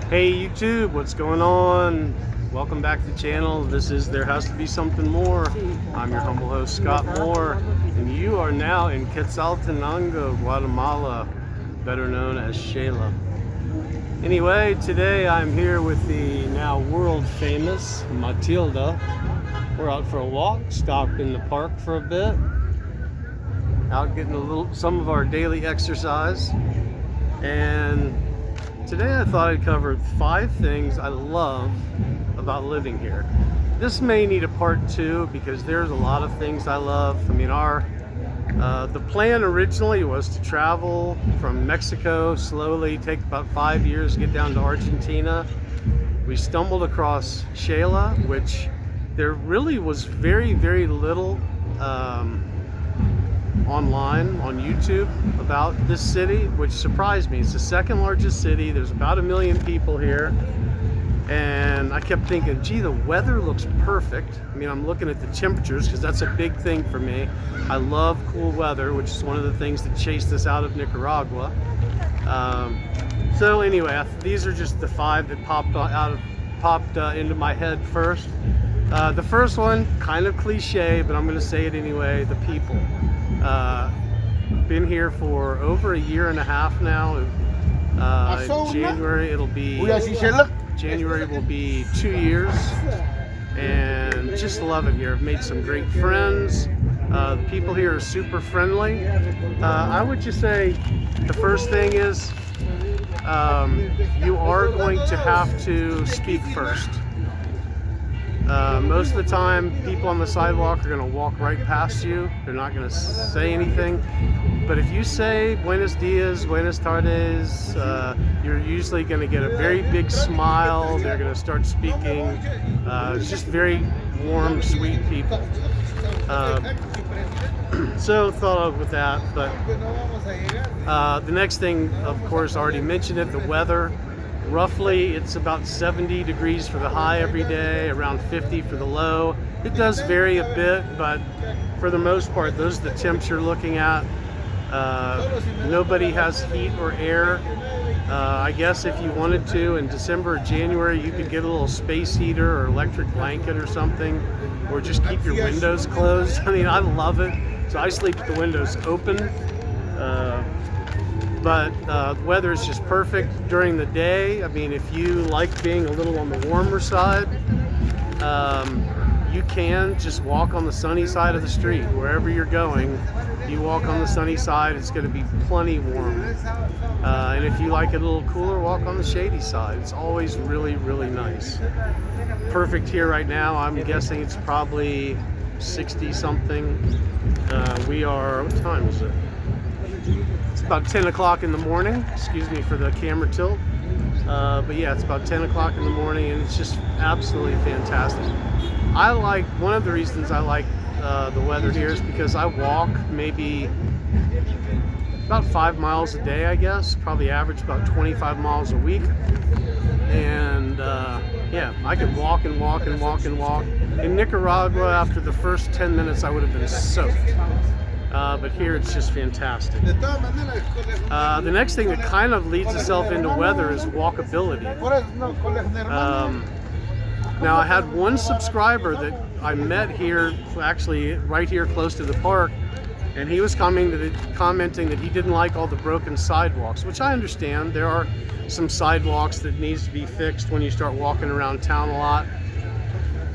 Hey YouTube, what's going on? Welcome back to the channel. This is There Has to Be Something More. I'm your humble host Scott Moore, and you are now in Quetzaltenango, Guatemala, better known as Xela. Anyway, today I'm here with the now world famous Matilda. We're out for a walk, stopped in the park for a bit, out getting some of our daily exercise, and today I thought I'd cover 5 things I love about living here. This may need a part 2 because there's a lot of things I love. I mean, the plan originally was to travel from Mexico slowly, take about 5 years to get down to Argentina. We stumbled across Xela, which there really was very, very little online on YouTube about this city, which surprised me. It's the second largest city. There's about 1 million people here, and I kept thinking, gee, the weather looks perfect. I mean, I'm looking at the temperatures because that's a big thing for me. I love cool weather, which is one of the things that chased us out of Nicaragua. So anyway, these are just the 5 that popped into my head first. The first one, kind of cliche, but I'm going to say it anyway, the people. Been here for over 1.5 years now. January will be 2 years, and just love it here. I've made some great friends. The people here are super friendly. I would just say the first thing is you are going to have to speak first. Most of the time, people on the sidewalk are going to walk right past you. They're not going to say anything. But if you say Buenos dias, Buenas tardes, you're usually going to get a very big smile. They're going to start speaking. It's just very warm, sweet people. So thought of with that. But the next thing, of course, I already mentioned it, the weather. Roughly, it's about 70 degrees for the high every day, around 50 for the low. It does vary a bit, but for the most part, those are the temps you're looking at. Nobody has heat or air. I guess if you wanted to, in December or January, you could get a little space heater or electric blanket or something, or just keep your windows closed. I mean, I love it. So I sleep with the windows open. But the weather is just perfect during the day. I mean, if you like being a little on the warmer side, you can just walk on the sunny side of the street. Wherever you're going, you walk on the sunny side, it's going to be plenty warm. And if you like it a little cooler, walk on the shady side. It's always really, really nice. Perfect here right now. I'm guessing it's probably 60 something. What time is it? It's about 10 o'clock in the morning. Excuse me for the camera tilt. But yeah, it's about 10 o'clock in the morning, and it's just absolutely fantastic. One of the reasons I like the weather here is because I walk maybe about 5 miles a day, I guess. Probably average about 25 miles a week. And yeah, I could walk and walk and walk and walk. In Nicaragua, after the first 10 minutes, I would have been soaked. But here it's just fantastic. The next thing that kind of leads itself into weather is walkability. Now I had one subscriber that I met here, actually right here close to the park, and he was commenting that he didn't like all the broken sidewalks, which I understand. There are some sidewalks that needs to be fixed when you start walking around town a lot.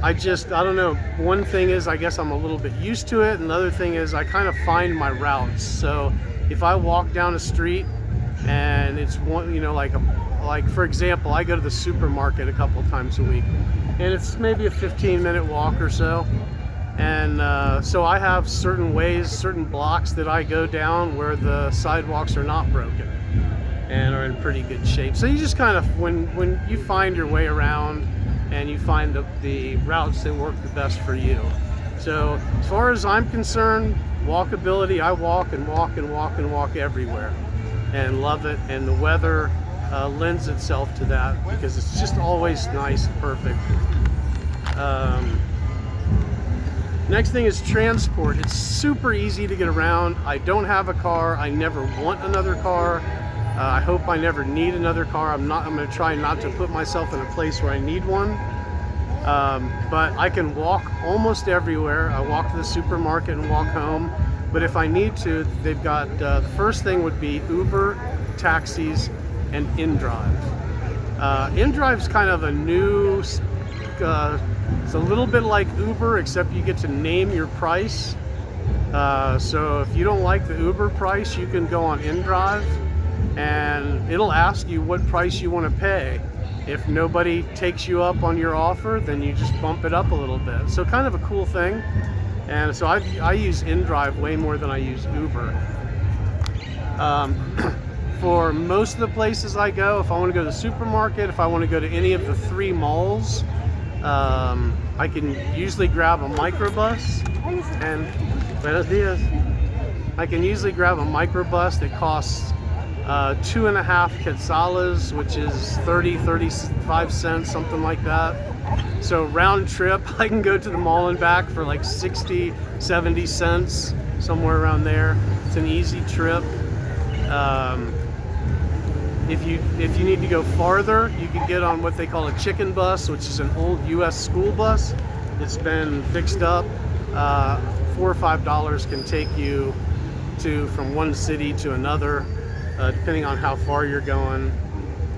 I don't know. One thing is, I guess I'm a little bit used to it. Another thing is, I kind of find my routes. So if I walk down a street and it's one, like for example, I go to the supermarket a couple times a week, and it's maybe a 15-minute walk or so. And so I have certain ways, certain blocks that I go down where the sidewalks are not broken and are in pretty good shape. So you just kind of, when you find your way around, and you find the routes that work the best for you. So as far as I'm concerned, walkability, I walk and walk and walk and walk everywhere and love it. And the weather lends itself to that because it's just always nice and perfect. Next thing is transport. It's super easy to get around. I don't have a car. I never want another car. I hope I never need another car. I'm going to try not to put myself in a place where I need one. But I can walk almost everywhere. I walk to the supermarket and walk home. But if I need to, they've got, the first thing would be Uber, taxis, and InDrive. InDrive's kind of a new, it's a little bit like Uber, except you get to name your price. So if you don't like the Uber price, you can go on InDrive and it'll ask you what price you want to pay. If nobody takes you up on your offer, then you just bump it up a little bit. So kind of a cool thing. And so I use InDrive way more than I use Uber. For most of the places I go, if I want to go to the supermarket, if I want to go to any of the 3 malls, I can usually grab a microbus. And buenos dias. I can usually grab a microbus that costs 2.5 quetzales, which is 35 cents, something like that. So round trip, I can go to the mall and back for like 60, 70 cents, somewhere around there. It's an easy trip. If you need to go farther, you can get on what they call a chicken bus, which is an old US school bus that's been fixed up. $4 or $5 can take you from one city to another, depending on how far you're going.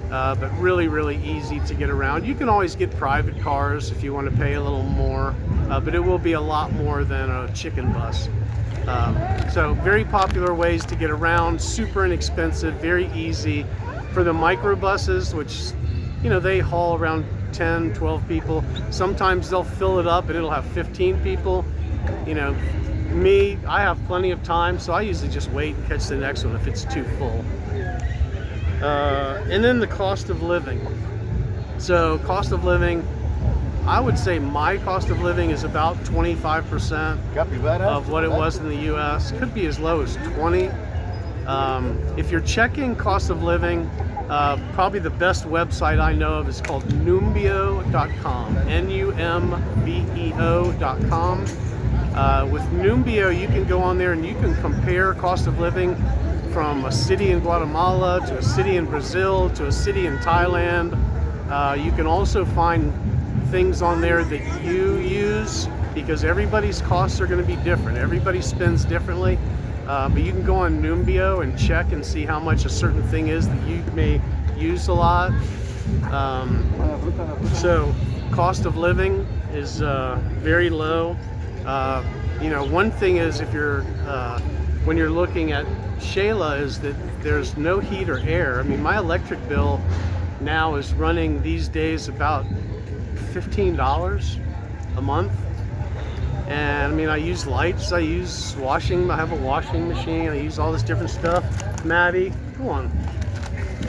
But really, really easy to get around. You can always get private cars if you want to pay a little more, but it will be a lot more than a chicken bus. So very popular ways to get around, super inexpensive, very easy. For the microbuses, which, you know, they haul around 10, 12 people. Sometimes they'll fill it up and it'll have 15 people. You know, me, I have plenty of time, so I usually just wait and catch the next one if it's too full. And then the cost of living. So cost of living, I would say my cost of living is about 25% of what it was in the US. Could be as low as 20. If you're checking cost of living, probably the best website I know of is called numbeo.com, Numbeo.com. With Numbeo, you can go on there and you can compare cost of living from a city in Guatemala to a city in Brazil to a city in Thailand. You can also find things on there that you use, because everybody's costs are going to be different. Everybody spends differently. But you can go on Numbeo and check and see how much a certain thing is that you may use a lot. So cost of living is very low. You know, one thing is, if you're when you're looking at Xela, is that there's no heat or air. I mean, my electric bill now is running these days about $15 a month. And I mean, I use lights, I use washing, I have a washing machine, I use all this different stuff. Maddie, go on.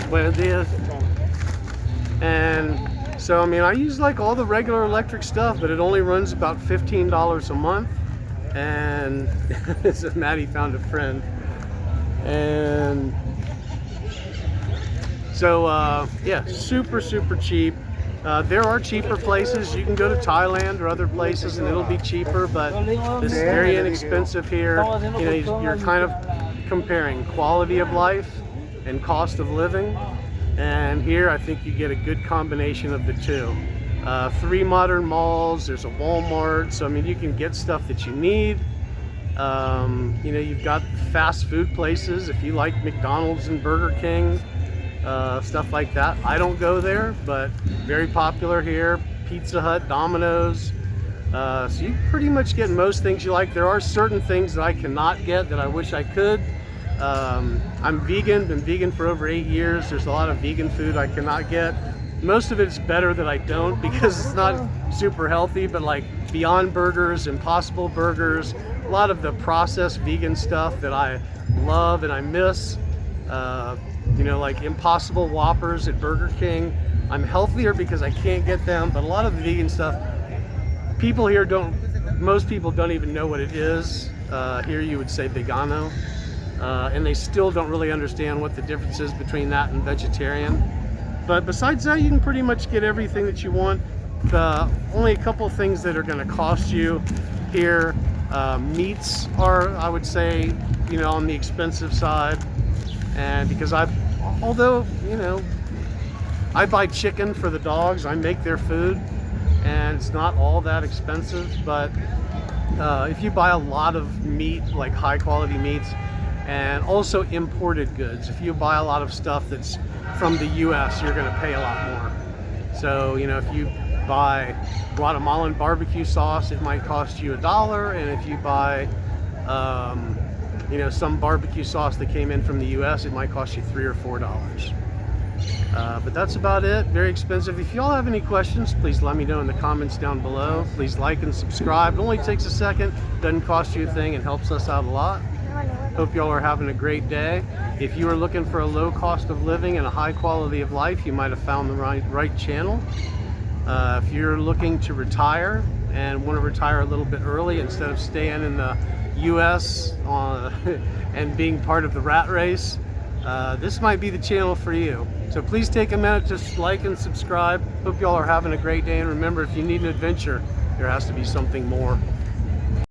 Buenos dias. And so, I mean, I use like all the regular electric stuff, but it only runs about $15 a month. And so Maddie found a friend. And so, yeah, super, super cheap. There are cheaper places. You can go to Thailand or other places and it'll be cheaper, but this is very inexpensive here. You know, you're kind of comparing quality of life and cost of living. And here I think you get a good combination of the two. 3 modern malls, there's a Walmart, so I mean, you can get stuff that you need. You know, you've got fast food places if you like McDonald's and Burger King. Stuff like that. I don't go there, but very popular here. Pizza Hut, Domino's. So you pretty much get most things you like. There are certain things that I cannot get that I wish I could. I'm vegan, been vegan for over 8 years. There's a lot of vegan food I cannot get. Most of it's better that I don't, because it's not super healthy, but like Beyond Burgers, Impossible Burgers, a lot of the processed vegan stuff that I love and I miss. You know, like Impossible Whoppers at Burger King. I'm healthier because I can't get them, but a lot of the vegan stuff, people here most people don't even know what it is. Here you would say vegano, and they still don't really understand what the difference is between that and vegetarian. But besides that, you can pretty much get everything that you want. Only a couple things that are going to cost you here. Meats are, I would say, you know, on the expensive side. And because I've although, you know, I buy chicken for the dogs, I make their food, and it's not all that expensive. But if you buy a lot of meat, like high quality meats, and also imported goods, if you buy a lot of stuff that's from the US, you're going to pay a lot more. So, you know, if you buy Guatemalan barbecue sauce, it might cost you $1, and if you buy you know, some barbecue sauce that came in from the US, it might cost you $3 or $4. But that's about it. Very expensive. If y'all have any questions, please let me know in the comments down below. Please like and subscribe. It only takes a second, doesn't cost you a thing, and helps us out a lot. Hope y'all are having a great day. If you are looking for a low cost of living and a high quality of life, you might have found the right channel. If you're looking to retire and want to retire a little bit early instead of staying in the US and being part of the rat race, this might be the channel for you. So please take a minute to like and subscribe. Hope y'all are having a great day, and remember, if you need an adventure, there has to be something more.